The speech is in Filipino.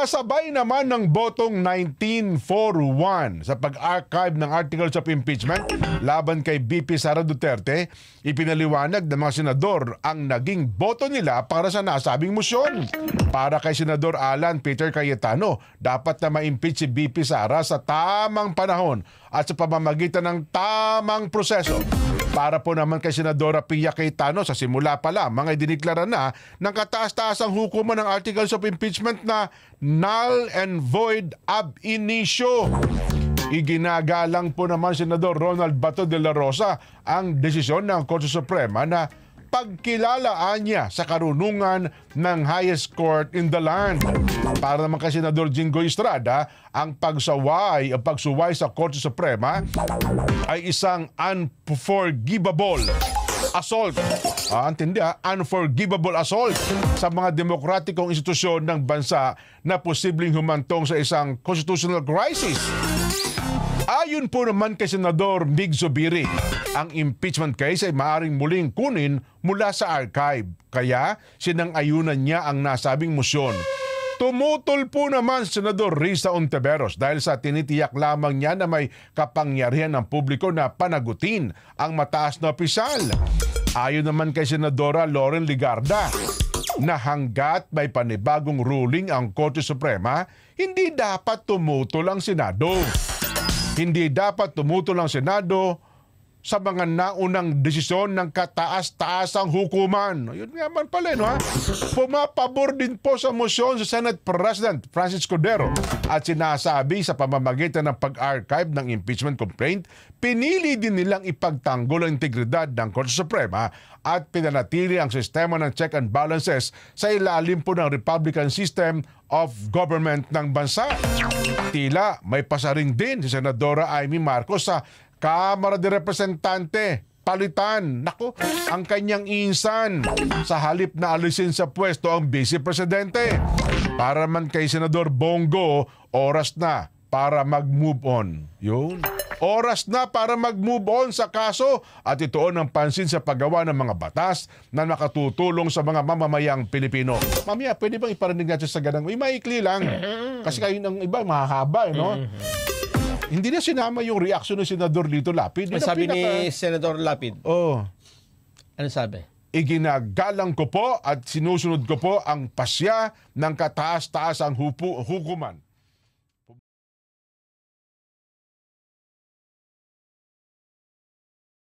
Kasabay naman ng botong 19-4-1 sa pag-archive ng articles of impeachment laban kay BP Sara Duterte, ipinaliwanag ng mga senador ang naging boto nila para sa nasabing motion. Para kay Senador Alan Peter Cayetano, dapat na ma-impeach si BP Sara sa tamang panahon at sa pamamagitan ng tamang proseso. Para po naman kay Senadora Pia Cayetano, sa simula pa lamang ay diniklara na ng kataas-taasang hukuman ng articles of impeachment na null and void ab initio. Iginagalang po naman Senador Ronald Bato de la Rosa ang desisyon ng Korte Suprema na pagkilalaan niya sa karunungan ng highest court in the land. Para naman kay Senador Jinggoy Estrada, ang pagsuway sa Korte Suprema ay isang unforgivable assault. Unforgivable assault sa mga demokratikong institusyon ng bansa na posibleng humantong sa isang constitutional crisis. Ayon po naman kay Senador Mig Zubiri, ang impeachment case ay maaaring muling kunin mula sa archive. Kaya sinang-ayunan niya ang nasabing motion. Tumutol po naman si Senador Risa Ontiveros dahil sa tinitiyak lamang niya na may kapangyarihan ng publiko na panagutin ang mataas na opisyal. Ayon naman kay Senadora Loren Ligarda, na hanggat may panibagong ruling ang Korte Suprema, hindi dapat tumutol ang Senado. Hindi dapat tumutol ang Senado sa mga naunang desisyon ng kataas-taasang hukuman. Yun nga man pala, no, ha? Pumapabor din po sa motion sa Senate President Francis Cordero at sinasabi sa pamamagitan ng pag-archive ng impeachment complaint, pinili din nilang ipagtanggol ang integridad ng Korte Suprema at pinanatili ang sistema ng check and balances sa ilalim po ng Republican system of government ng bansa. Tila may pasaring din si Senadora Amy Marcos sa Kamara de Representante. Palitan, naku, ang kanyang insan sa halip na alisin sa pwesto ang Vice Presidente. Para man kay Senador Bongo, oras na para mag-move on. Yun. Oras na para mag-move on sa kaso at ituon ang pansin sa paggawa ng mga batas na nakatutulong sa mga mamamayang Pilipino. Mamaya, pwede bang iparinig natin sa ganang? Maikli lang. Kasi kayo ng iba, mahahaba, no? Hindi na sinama yung reaksyon ng Senador Lito Lapid. Ano sabi ni Senador Lapid? Oh. Ano sabi? Iginagalang ko po at sinusunod ko po ang pasya ng kataas-taasang hukuman.